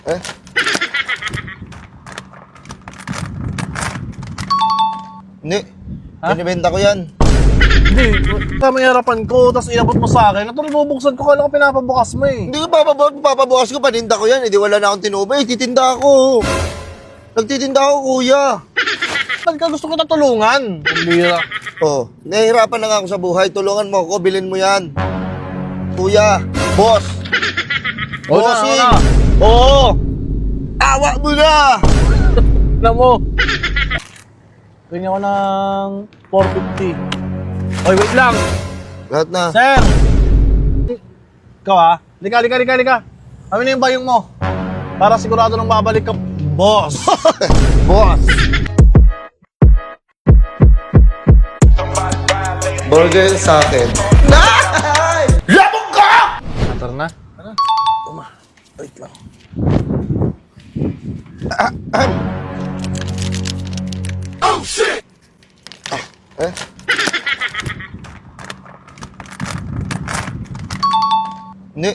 Eh? Hindi. Ha? Binibenta ko yan. Hindi, tama yung harapan ko, tapos inabot mo sa akin. Ito bubuksan ko, kala ko pinapabukas mo eh. Hindi ko papabukas ko, paninda ko yan. Hindi wala na akong tinubay. Titinda ako. Nagtitinda ako, kuya. Ba't ka gusto kita tulungan? Ang bira. Oh, nahihirapan na nga ako sa buhay. Tulungan mo ako, bilhin mo yan. Kuya, boss. Oo na, Bossing. oo na. Oo! Awa mo na! Na mo. Tingnan ko ng 450. Oy, wait lang. Lahat na. Sir! Ikaw ha? Lika. Kami na yung bayong mo. Para sigurado nang babalik ka. Boss! Boss! Burger sa akin. Nay! Labog ka! Tara na. Wait lang. Oh, shit! Eh? Hindi.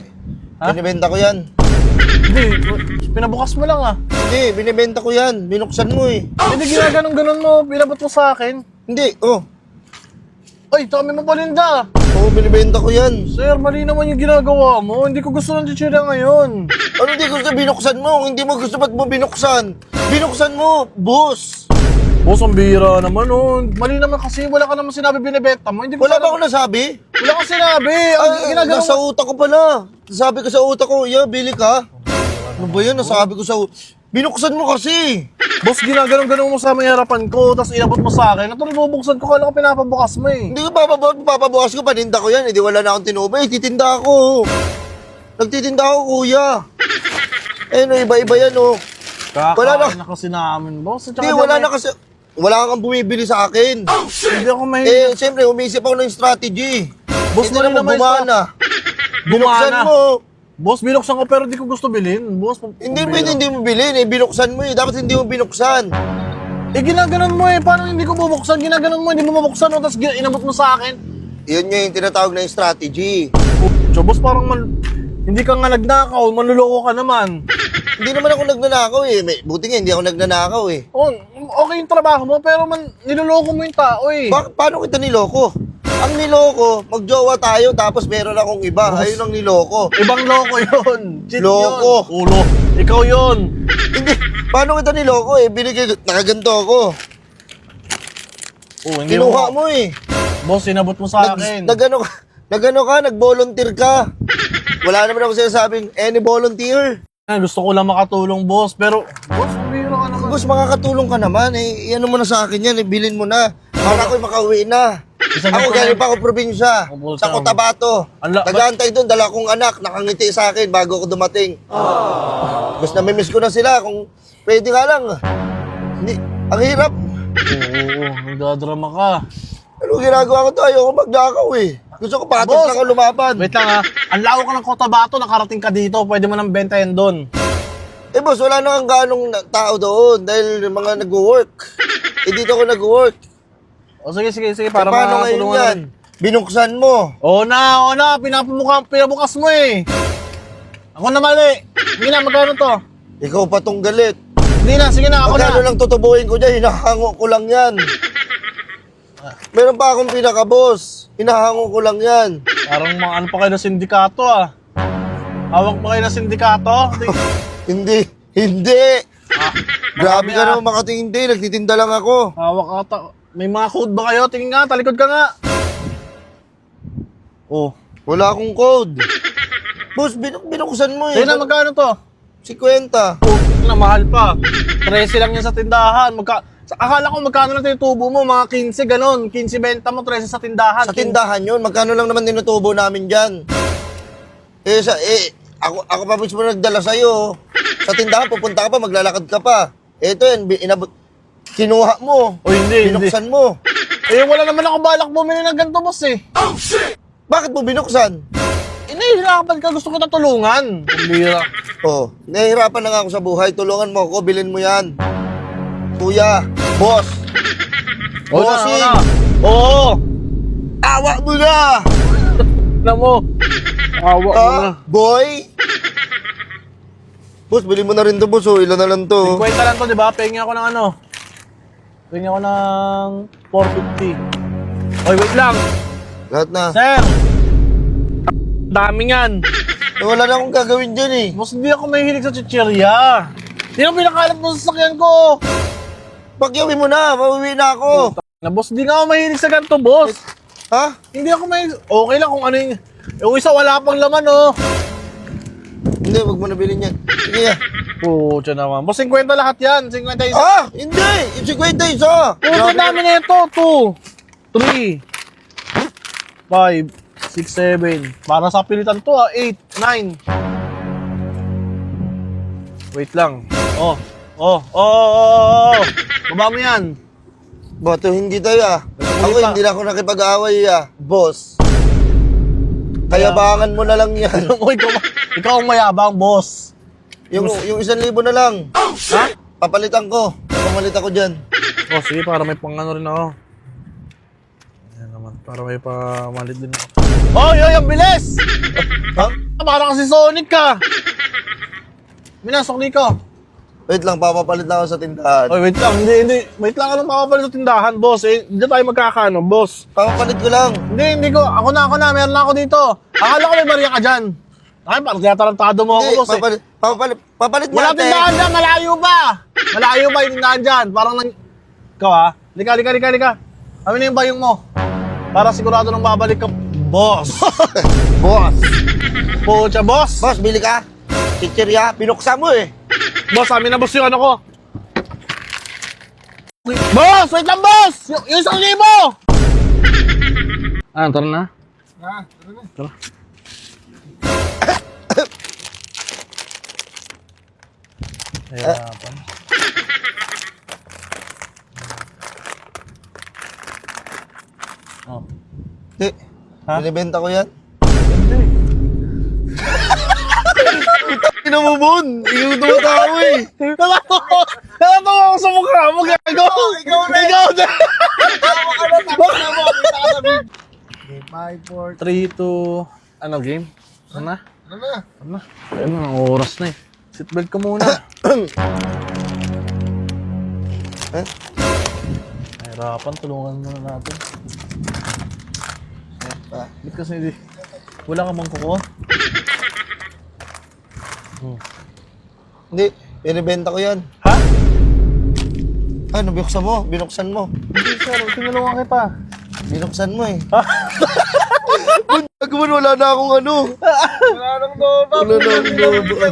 Ha? Binibenta ko yan. Hindi, pinabukas mo lang ah. Hindi, binibenta ko yan. Binuksan mo eh. Hindi ginaganon mo, pinabot mo sa akin. Hindi, oh. Ay, ito kami mapalinda. Oo, binibenta ko yan. Sir, mali naman yung ginagawa mo. Hindi ko gusto ng chichira ngayon. Ano hindi gusto binuksan mo? Kung hindi mo gusto, ba't mo binuksan? Binuksan mo, boss. Boss, ang bihira naman oh. Mali naman kasi, wala ka naman sinabi binibenta mo. Hindi ko Wala ba ako nasabi? Wala kang sinabi. Ang ginagawa Nasa mo. utak ko pala. Sabi ko sa utak ko, yeah, bili ka. Ano ba yan? Nasabi ko sa binuksan mo kasi. Boss, ginaganon mo sa may harapan ko, tapos inabot mo sa akin. Ito bubuksan ko, kala ko pinapabukas mo eh. Hindi ko papabukas ko, paninda ko yan. Hindi wala na akong tinubay. Titinda ako. Nagtitinda ako, kuya. Eh, no, iba-iba yan, oh. Wala Kakain na kasi namin, boss. At saka Hindi, wala na kasi. Wala kang bumibili sa akin. Hindi ako may... Eh, siyempre, umisip ako ng strategy. Boss, Hindi mali naman naman gumana. Binuksan Gumana. mo. Boss, binuksan ko pero di ko gusto bilhin. Boss, Hindi pwede hindi mo bilhin eh. Binuksan mo eh. Dapat hindi mo binuksan. Eh, ginaganon mo eh. Paano hindi ko bubuksan? Ginaganon mo, hindi mo mabuksan no? Tapos inabot mo sa akin. Yun nga yung tinatawag na yung strategy. So, boss, parang hindi ka nga nagnakaw. Manluloko ka naman. Hindi naman ako nagnanakaw eh. Buti nga hindi ako nagnanakaw eh. Oh, okay yung trabaho mo, pero niloloko mo yung tao eh. Paano kita niloko? Ang niloko, magjowa tayo tapos meron akong iba. Ayun ang niloko. Ibang loko yun. Cheat Loko. yun. Ulo. Ikaw yun. Hindi. Paano kita niloko eh? Nakaganto ako. Oh, hindi Kinuha mo eh. Boss, inabot mo sa akin. Nagano ka, nag-volunteer ka. Wala naman ako sinasabing any volunteer. Gusto ko lang makatulong, boss. Pero, boss, biro ka naman. Boss, makakatulong ka naman. Eh, ano mo na sa akin yan, eh, bilhin mo na. Para ako'y makauwi na. Ako galing pa ako probinsya. Sa Cotabato. Nag-aantay doon, dala kong anak, nakangiti sa akin bago ako dumating. Mas namimiss ko na sila kung pwede nga lang. Hindi, ang hirap. Oo, nagdadrama ka. Ano ginagawa ko to? Ayoko magnakaw eh. Gusto ko patas Boss, lang ako lumaban. Wait lang ha. Ang layo ka ng Cotabato, nakarating ka dito. Pwede mo nang bentayan doon. Eh boss, wala na kang ganong tao doon dahil mga nag-work. Eh dito ako nag-work. O sige, para Paano ngayon makatulungan yan? Binuksan mo. Oo na. Pinabukas mo eh. Ako na mali. Sige na, magkano to? Ikaw pa tong galit. Hindi na, sige na, ako Magkano na. lang tutubuhin ko dyan, hinahango ko lang yan. Meron pa akong pinaka-boss. Hinahango ko lang yan. Parang ano pa kayo na sindikato ah. Hawak pa kayo na sindikato? Hindi. Grabe ka naman makatingindi. Nagtitinda lang ako. Hawak ata. May mga code ba kayo? Tingin nga, talikod ka nga. Oh. Wala akong code. Boss, binuksan mo eh. Sige na, magkano to? 50. Oh, na mahal pa. 13 lang yan sa tindahan. Akala ko magkano lang tinutubo mo, mga 15 ganon. 15 benta mo, 13 sa tindahan. Sa tindahan yun, magkano lang naman tinutubo namin dyan. Ako pa mismo nagdala sa'yo. Sa tindahan, pupunta ka pa, maglalakad ka pa. Ito yan, kinuha mo. O hindi. Binuksan mo. Eh, wala naman ako balak bumili ng ganito, boss eh. Bakit mo binuksan? Inahirapan ka, gusto kita tulungan. Ang bira. Oh, nahihirapan na nga ako sa buhay. Tulungan mo ako, bilhin mo yan. Kuya, boss. Bossing. Oo. Awa mo na! Na mo. Awa mo na. Boy? Boss, bili mo na rin to, boss. Oh. Ilan na lang to. 50 lang to, di ba? Pengi ako ng ano? Pengi ako ng 450. Oy, wait lang. Lahat na. Sir! Dami yan. Wala na akong gagawin dyan eh. Boss, hindi ako mahilig sa chichirya. Hindi ako pinakalat mo sa sakyan ko. Pagyawin mo na, mauwi na ako. Na boss, di nga ako mahilig sa ganito, boss. Ha? Hindi ako mahilig. Okay lang kung ano yung isa wala pang laman, oh. Hindi, wag mo na bilhin yan. Sige. Pucha naman. Boss, 50 lahat yan. 50 isa. Ah! Hindi! Yung 50 isa! Pucha dami na ito. 2, 3, 5, 6, 7. Para sa pilitan to, 8, 9. Wait lang. Oh. Baba mo yan. Bato, hindi tayo ah. Ako pa. hindi na ako nakipag-away ah. Boss. Kayabangan mo na lang yan. ikaw ang mayabang, boss. yung 1,000 na lang. Ha? Papalitan ko. Pamalit ako dyan. Oh, sige, para may pang-ano rin ako. Ayan naman, para may pamalit din ako. Oh, ang bilis! Ha? Parang kasi Sonic ka. Minasok Nico. Wait lang, papapalit na ako sa tindahan. Oy, wait lang. Hindi. Wait lang, anong papapalit sa tindahan, boss? Eh, hindi tayo magkakano, boss. Papapalit ko lang. Hindi ko. Ako na. Meron na ako dito. Akala ko may bariya ka dyan. Ay, parang tinatarantado mo ako, Hindi, boss. papalit Wala natin. tindahan dyan. Malayo pa. Malayo pa yung tindahan dyan. Parang ikaw ha? Lika. Kami na yung bayong mo. Para sigurado nang babalik ka. Boss. Boss. Pucha, boss. Boss, bili ka. Chichirya, pinuksa mo eh. Boss, amin na boss yung ano ko. Boss, wait lang, boss! Yung 1,000! Tara na. Tara. Hirapan. Oh. Hindi. Ha? Binibenta ko yan. Hindi. Pinamubon. Ikaw tumatawa eh. Nalatawa ako sa mukha mo, gago! Ikaw na! Tapos na mo. Kita ka sa big. 5, 4. 3, 2... Ano, game? Ano na? Ano na? Ano na? Ayun na, ang oras na eh. Seatbelt ka muna. Eh? Nahirapan, tulungan muna natin. Ah. Ba't kasi hindi? Wala ka bang kukuha? Hindi. Binibenta ko yan. Ha? Ano, binuksan mo? Binuksan mo. Hindi sir, tinulungan kita. Binuksan mo eh. Ha? Gagawin, wala na akong ano. Wala nang doba. Wala na akong doba.